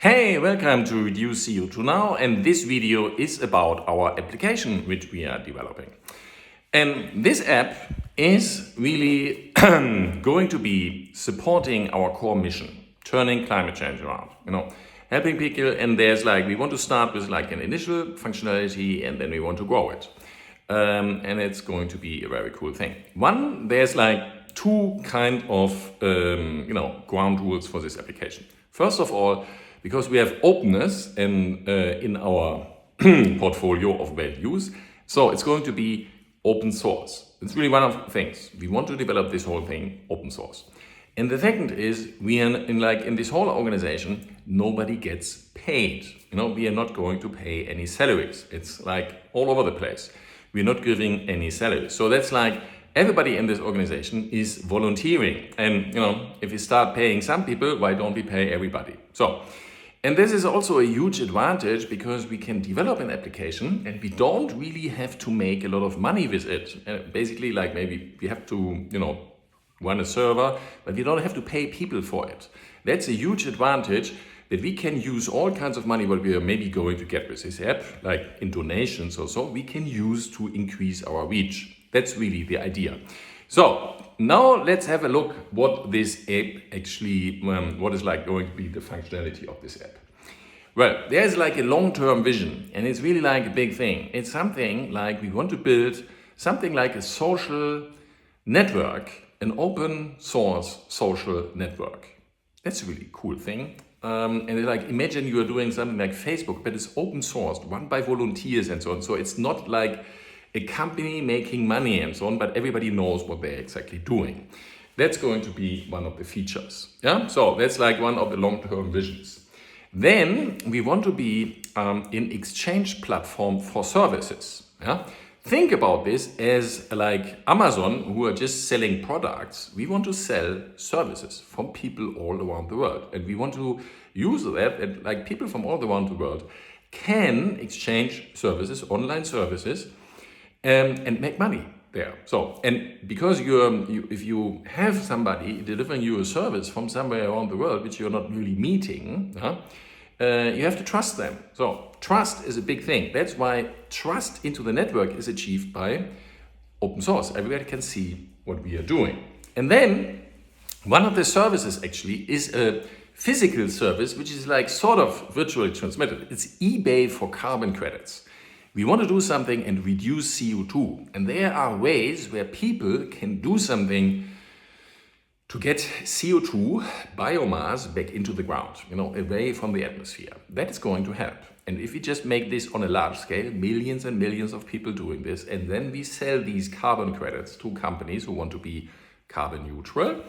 Hey, welcome to Reduce CO2 Now, and this video is about our application which we are developing. And this app is really going to be supporting our core mission, turning climate change around, helping people. And we want to start with an initial functionality and then we want to grow it. And it's going to be a very cool thing. There's two kind of, ground rules for this application. First of all, because we have openness in our portfolio of values, so it's going to be open source. It's really one of the things. We want to develop this whole thing open source. And the second is we are in this whole organization, nobody gets paid. We are not going to pay any salaries. It's all over the place. We're not giving any salaries. So that's everybody in this organization is volunteering. And if we start paying some people, why don't we pay everybody? And this is also a huge advantage because we can develop an application and we don't really have to make a lot of money with it. Basically, maybe we have to, run a server, but we don't have to pay people for it. That's a huge advantage that we can use all kinds of money what we are maybe going to get with this app, like in donations or so, we can use to increase our reach. That's really the idea. So now let's have a look what this app actually, what is going to be the functionality of this app. Well, there's a long-term vision and it's really a big thing. It's something we want to build something like a social network, an open source social network. That's a really cool thing. And imagine you are doing something like Facebook, but it's open sourced, run by volunteers and so on. So it's not a company making money and so on, but everybody knows what they're exactly doing. That's going to be one of the features. Yeah, so that's one of the long-term visions. Then we want to be an exchange platform for services. Yeah, think about this as Amazon, who are just selling products. We want to sell services from people all around the world, and we want to use that and people from all around the world can exchange services, online services. And make money there. So, and because if you have somebody delivering you a service from somewhere around the world, which you're not really meeting, you have to trust them. So trust is a big thing. That's why trust into the network is achieved by open source. Everybody can see what we are doing. And then one of the services actually is a physical service, which is sort of virtually transmitted. It's eBay for carbon credits. We want to do something and reduce CO2. And there are ways where people can do something to get CO2 biomass back into the ground, away from the atmosphere. That is going to help. And if we just make this on a large scale, millions and millions of people doing this, and then we sell these carbon credits to companies who want to be carbon neutral,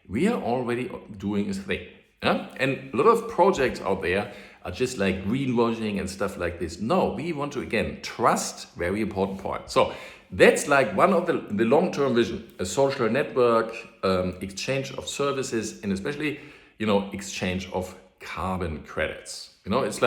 we are already doing a thing. Yeah? And a lot of projects out there are just greenwashing and stuff like this. No, we want to, again, trust, very important point. So that's one of the long-term vision, a social network, exchange of services, and especially, exchange of carbon credits. It's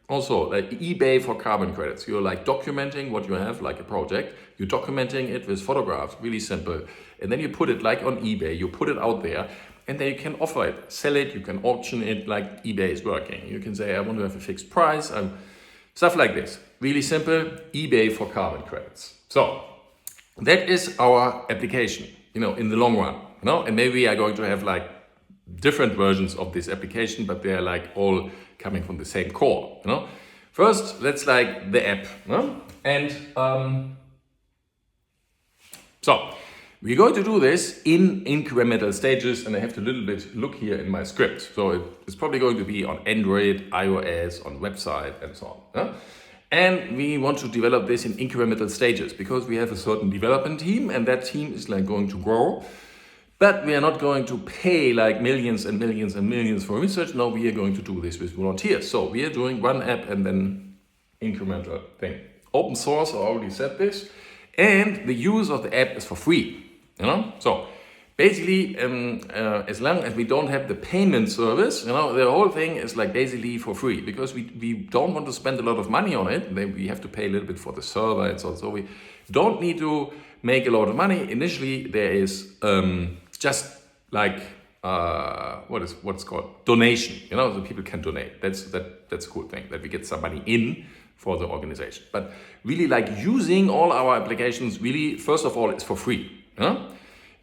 also eBay for carbon credits. You're documenting what you have, a project. You're documenting it with photographs, really simple. And then you put it on eBay, you put it out there. And then you can offer it, sell it, you can auction it eBay is working. You can say, I want to have a fixed price, stuff like this. Really simple, eBay for carbon credits. So that is our application, in the long run. And maybe we are going to have different versions of this application, but they're all coming from the same core. First, let's the app. And so we're going to do this in incremental stages, and I have to little bit look here in my script. So it's probably going to be on Android, iOS, on website, and so on. And we want to develop this in incremental stages because we have a certain development team, and that team is going to grow. But we are not going to pay millions and millions and millions for research. No, we are going to do this with volunteers. So we are doing one app and then incremental thing. Open source, I already said this. And the use of the app is for free. So basically, as long as we don't have the payment service, the whole thing is basically for free because we don't want to spend a lot of money on it. Then we have to pay a little bit for the server and so on. So we don't need to make a lot of money. Initially, there is just what's called donation. You know, the people can donate. That's a cool thing, that we get some money in for the organization. But really, like, using all our applications, really, first of all, it's for free. You know?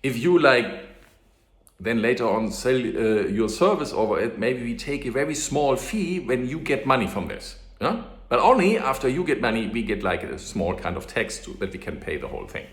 If you like then later on sell your service over it, maybe we take a very small fee when you get money from this. Yeah? But only after you get money, we get like a small kind of tax too, that we can pay the whole thing.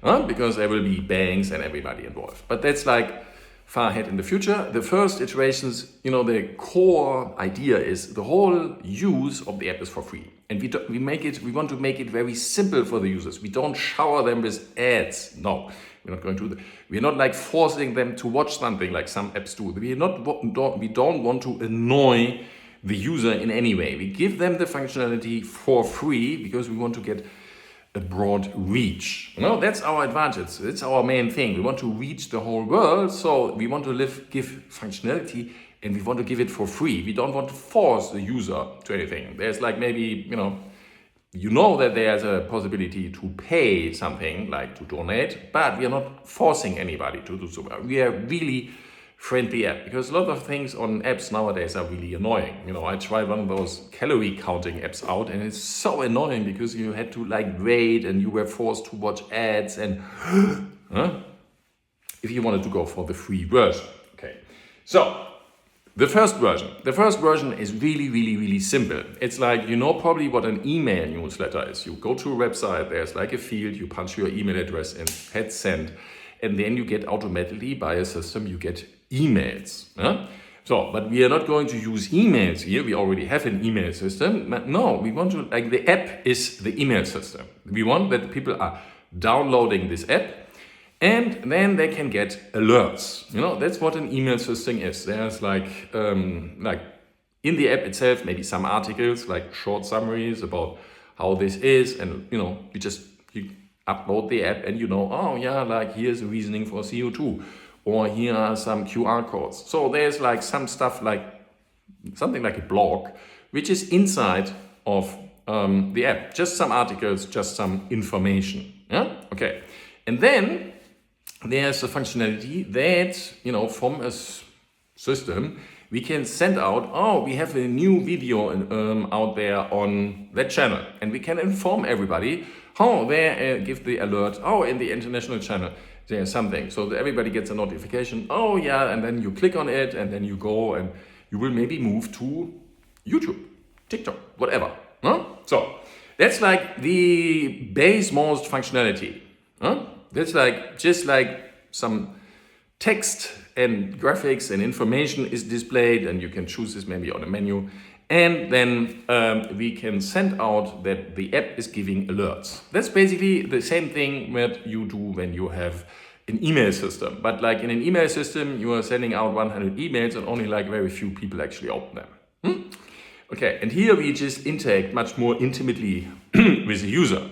Because there will be banks and everybody involved. But that's like far ahead in the future. The first iterations, you know, the core idea is the whole use of the app is for free. And we want to make it very simple for the users. We don't shower them with ads. No, we're not going to do that. We're not like forcing them to watch something like some apps do. We don't want to annoy the user in any way. We give them the functionality for free because we want to get a broad reach. You know, that's our advantage. It's our main thing. We want to reach the whole world, so we want to give functionality, and we want to give it for free. We don't want to force the user to anything. There's like maybe, you know that there's a possibility to pay something, like to donate, but we are not forcing anybody to do so. We are really friendly app, because a lot of things on apps nowadays are really annoying. You know, I tried one of those calorie counting apps out, and it's so annoying because you had to like wait and you were forced to watch ads and if you wanted to go for the free version. Okay, so the first version is really simple. It's like, you know probably what an email newsletter is. You go to a website, there's like a field, you punch your email address in, hit send, and then you get automatically by a system, you get emails. So, but we are not going to use emails here. We already have an email system. But no, we want to, like, the app is the email system. We want that people are downloading this app and then they can get alerts. You know, that's what an email system is. There's like in the app itself, maybe some articles, like short summaries about how this is. And, you know, you upload the app and you know, oh yeah, like here's a reasoning for CO2. Or here are some QR codes. So there's like some stuff like something like a blog, which is inside of the app. Just some articles, just some information. Yeah. Okay. And then there's a functionality that, you know, from a system we can send out. Oh, we have a new video out there on that channel, and we can inform everybody. Oh, there give the alert. Oh, in the international channel there's something, so that everybody gets a notification. Oh yeah, and then you click on it, and then you go, and you will maybe move to YouTube, TikTok, whatever. So that's like the base most functionality. That's like just like some text and graphics and information is displayed, and you can choose this maybe on a menu. And then we can send out that the app is giving alerts. That's basically the same thing that you do when you have an email system. But like in an email system, you are sending out 100 emails and only like very few people actually open them. Okay, and here we just interact much more intimately with the user.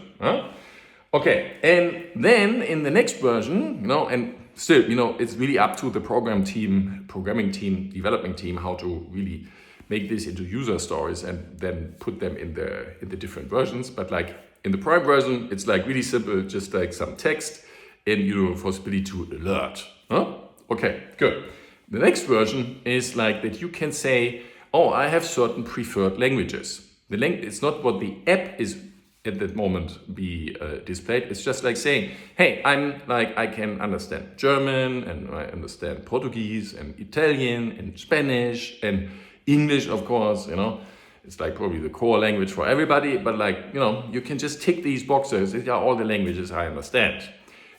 Okay, and then in the next version, you know, and still, you know, it's really up to the programming team, developing team, how to really make this into user stories and then put them in the different versions. But like in the prime version, it's like really simple, just like some text and you have the possibility to alert. Okay, good. The next version is like that you can say, oh, I have certain preferred languages. It's not what the app is at that moment be displayed. It's just like saying, hey, I can understand German, and I understand Portuguese and Italian and Spanish and English, of course, you know. It's like probably the core language for everybody, but like, you know, you can just tick these boxes. These are all the languages I understand.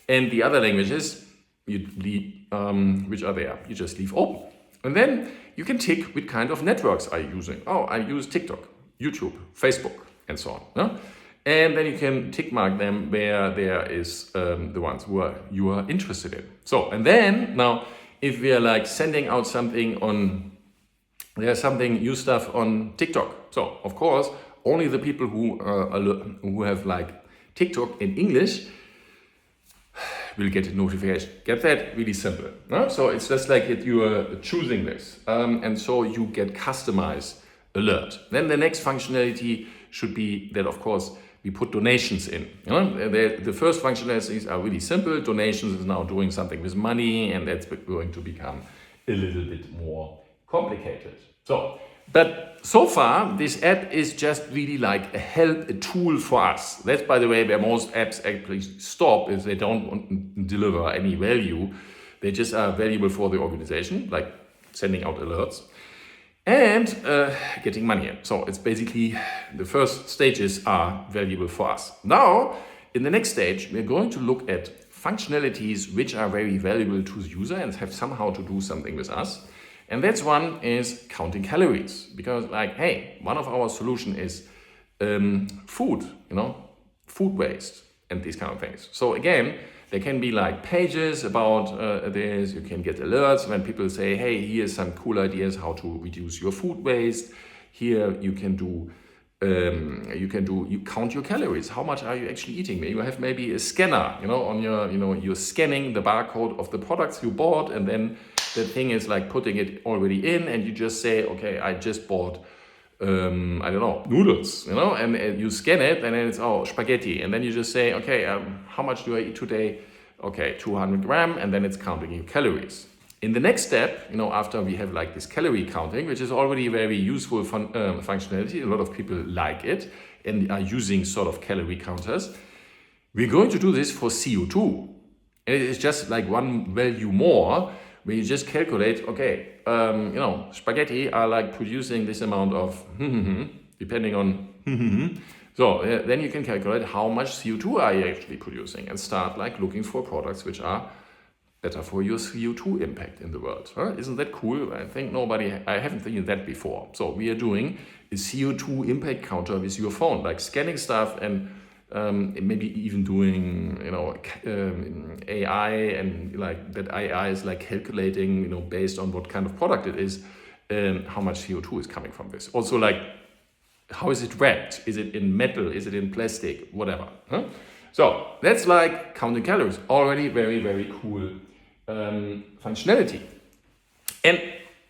And the other languages, which are there, you just leave open. And then you can tick which kind of networks are you using. Oh, I use TikTok, YouTube, Facebook, and so on. Yeah? And then you can tick mark them where there is the ones you are interested in. So, and then now, if we are like sending out something on, there's something new stuff on TikTok. So, of course, only the people who have like TikTok in English will get a notification. Get that? Really simple. No? So it's just like you are choosing this. And so you get customized alert. Then the next functionality should be that, of course, we put donations in. You know? The first functionalities are really simple. Donations is now doing something with money, and that's going to become a little bit more complicated. But so far, this app is just really like a tool for us. That's, by the way, where most apps actually stop, is they don't want to deliver any value. They just are valuable for the organization, like sending out alerts and getting money in. So it's basically the first stages are valuable for us. Now, in the next stage, we're going to look at functionalities which are very valuable to the user and have somehow to do something with us. And that's one is counting calories, because like, hey, one of our solution is food, food waste and these kind of things. So again, there can be like pages about this. You can get alerts when people say, hey, here's some cool ideas how to reduce your food waste. Here you can do, you count your calories. How much are you actually eating? You have maybe a scanner, on your, you're scanning the barcode of the products you bought, and then the thing is like putting it already in, and you just say, okay, I just bought, I don't know, noodles, and you scan it, and then it's, oh, spaghetti. And then you just say, okay, how much do I eat today? Okay, 200 grams, and then it's counting your calories. In the next step, after we have like this calorie counting, which is already very useful functionality, a lot of people like it and are using sort of calorie counters. We're going to do this for CO2. And it is just like one value more, where you just calculate, okay, spaghetti are like producing this amount of, depending on, so then you can calculate how much CO2 are you actually producing and start like looking for products which are better for your CO2 impact in the world. Huh? Isn't that cool? I think I haven't seen that before. So we are doing a CO2 impact counter with your phone, like scanning stuff and maybe even doing, AI, and like that AI is like calculating, based on what kind of product it is, how much CO2 is coming from this. Also, like, how is it wrapped? Is it in metal? Is it in plastic? Whatever. Huh? So that's like counting calories. Already very, very cool functionality. And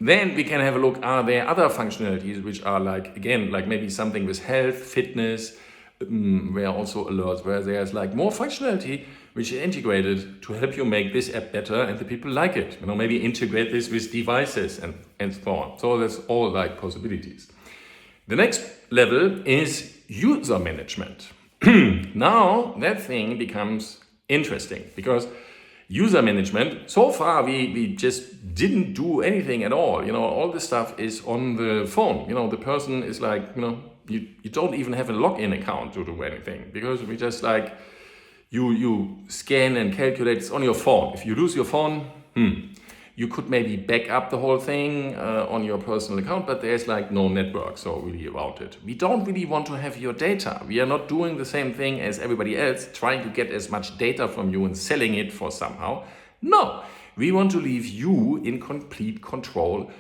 then we can have a look, are there other functionalities which are like, again, like maybe something with health, fitness, where also alerts, where there's like more functionality which is integrated to help you make this app better and the people like it. Maybe integrate this with devices and so on. So that's all like possibilities. The next level is user management. Now that thing becomes interesting, because user management, so far we just didn't do anything at all. All this stuff is on the phone. The person is like, you don't even have a login account to do anything, because we just like, you scan and calculate, it's on your phone. If you lose your phone, you could maybe back up the whole thing on your personal account, but there's like no network, so really about it. We don't really want to have your data. We are not doing the same thing as everybody else, trying to get as much data from you and selling it for somehow. No, we want to leave you in complete control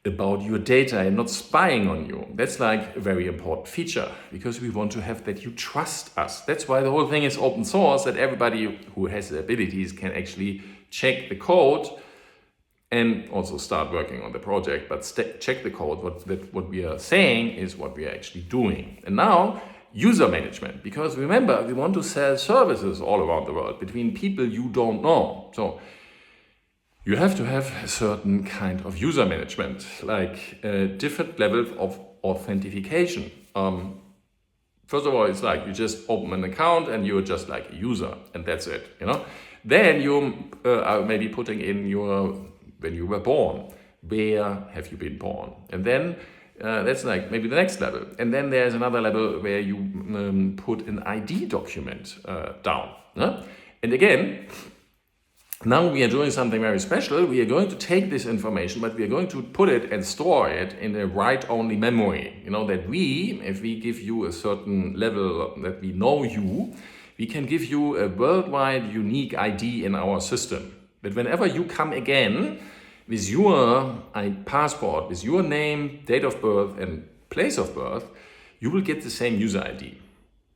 about your data and not spying on you. That's like a very important feature, because we want to have that you trust us. That's why the whole thing is open source, that everybody who has the abilities can actually check the code and also start working on the project, but check the code. What we are saying is what we are actually doing. And now, user management, because remember, we want to sell services all around the world between people you don't know. So you have to have a certain kind of user management, like different levels of authentication. First of all, it's like you just open an account and you're just like a user, and that's it. Then you are maybe putting in when you were born, where have you been born? And then that's like maybe the next level. And then there's another level where you put an ID document down. And again, now we are doing something very special. We are going to take this information, but we are going to put it and store it in a write-only memory. That if we give you a certain level that we know you, we can give you a worldwide unique ID in our system. But whenever you come again with your passport, with your name, date of birth and place of birth, you will get the same user ID.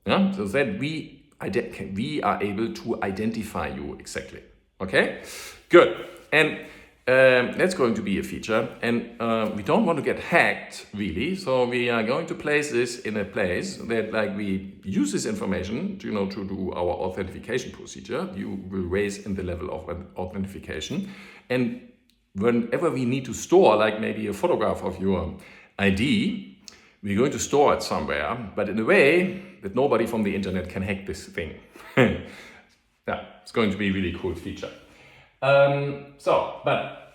So that we are able to identify you exactly. Okay, good. And that's going to be a feature. And we don't want to get hacked, really. So we are going to place this in a place that like we use this information to do our authentication procedure. You will raise in the level of authentication. And whenever we need to store, like maybe a photograph of your ID, we're going to store it somewhere, but in a way that nobody from the internet can hack this thing. Yeah, it's going to be a really cool feature. But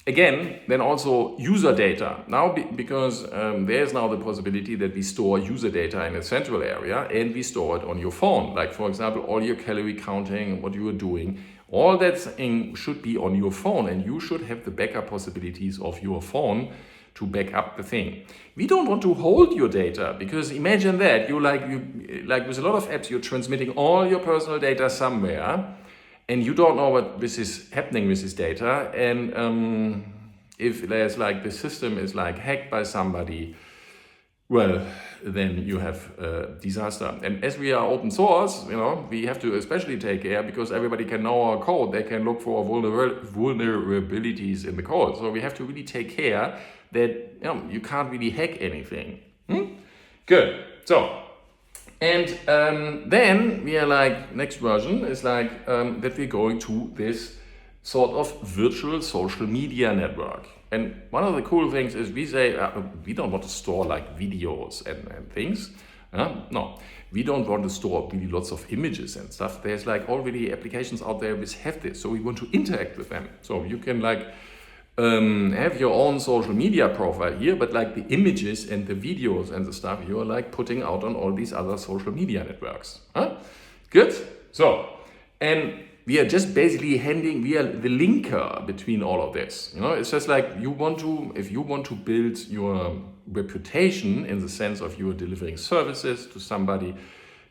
again, then also user data. Now, because there's now the possibility that we store user data in a central area and we store it on your phone. Like, for example, all your calorie counting, what you are doing, all that thing should be on your phone, and you should have the backup possibilities of your phone to back up the thing. We don't want to hold your data, because imagine that you like with a lot of apps, you're transmitting all your personal data somewhere, and you don't know what this is happening with this data. And if there's like the system is like hacked by somebody, well, then you have a disaster. And as we are open source, we have to especially take care, because everybody can know our code. They can look for vulnerabilities in the code. So we have to really take care that you can't really hack anything. Good. So, and then we are like, next version is like that we're going to this sort of virtual social media network. And one of the cool things is we say, we don't want to store like videos and things. No, we don't want to store really lots of images and stuff. There's like already applications out there which have this. So we want to interact with them. So you can like have your own social media profile here, but like the images and the videos and the stuff you're like putting out on all these other social media networks. Good. So, and we are just basically we are the linker between all of this. It's just like if you want to build your reputation in the sense of you are delivering services to somebody,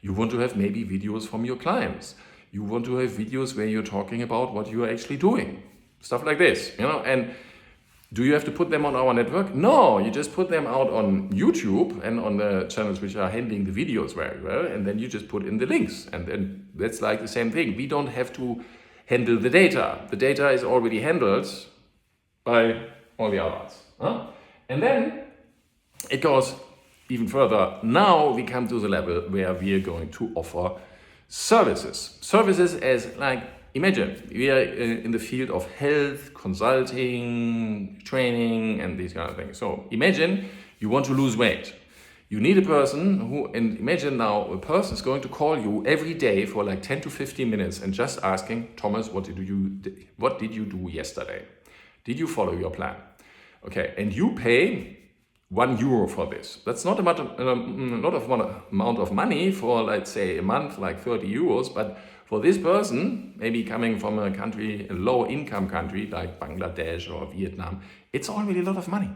you want to have maybe videos from your clients. You want to have videos where you're talking about what you are actually doing. Stuff like this, and do you have to put them on our network? No, you just put them out on YouTube and on the channels which are handling the videos very well, and then you just put in the links, and then that's like the same thing. We don't have to handle the data. The data is already handled by all the others. And then it goes even further. Now we come to the level where we are going to offer services. Services as like, imagine we are in the field of health, consulting, training, and these kind of things. So imagine you want to lose weight. You need a person and imagine now a person is going to call you every day for like 10 to 15 minutes and just asking, Thomas, what did you do yesterday? Did you follow your plan? Okay, and you pay €1 for this. That's not a amount of money for, let's say, a month, like €30, but for this person, maybe coming from a low-income country like Bangladesh or Vietnam, it's already a lot of money.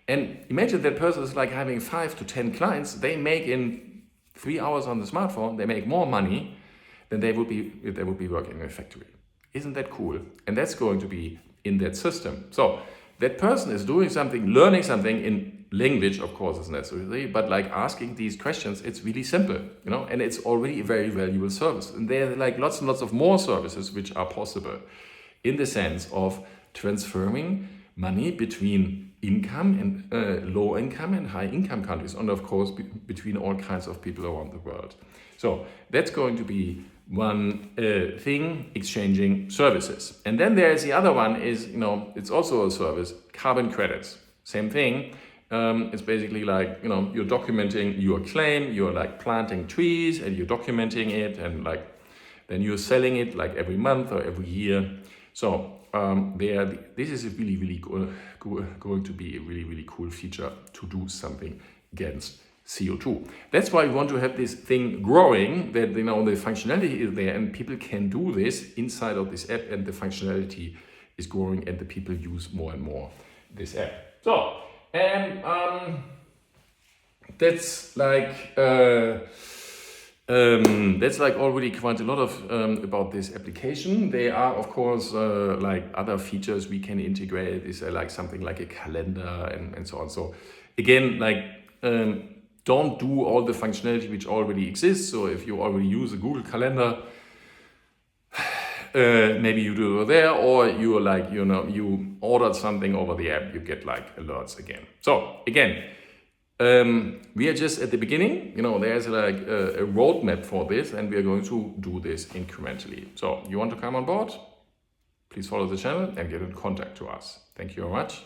And imagine that person is like having 5 to 10 clients. They make in 3 hours on the smartphone, they make more money than they would be if they would be working in a factory. Isn't that cool? And that's going to be in that system. So that person is doing something, learning something in language, of course, is necessary, but like asking these questions, it's really simple, and it's already a very valuable service. And there are like lots and lots of more services which are possible in the sense of transferring money between income and low income and high income countries, and of course between all kinds of people around the world. So that's going to be one thing, exchanging services. And then there's the other one is, it's also a service, carbon credits. Same thing. It's basically like, you're documenting your claim, you're like planting trees and you're documenting it, and like then you're selling it like every month or every year. So this is a really going to be a really cool feature to do something against CO2. That's why we want to have this thing growing, that the functionality is there and people can do this inside of this app, and the functionality is growing and the people use more and more this app. So, and that's like already quite a lot of about this application. There are of course like other features we can integrate. Is like something like a calendar and so on. So again, like don't do all the functionality which already exists. So if you already use a Google Calendar, maybe you do it there, or you are like, you ordered something over the app, you get like alerts again. So again, we are just at the beginning, there's like a roadmap for this, and we are going to do this incrementally. So you want to come on board? Please. please follow the channel and get in contact to us. Thank you very much.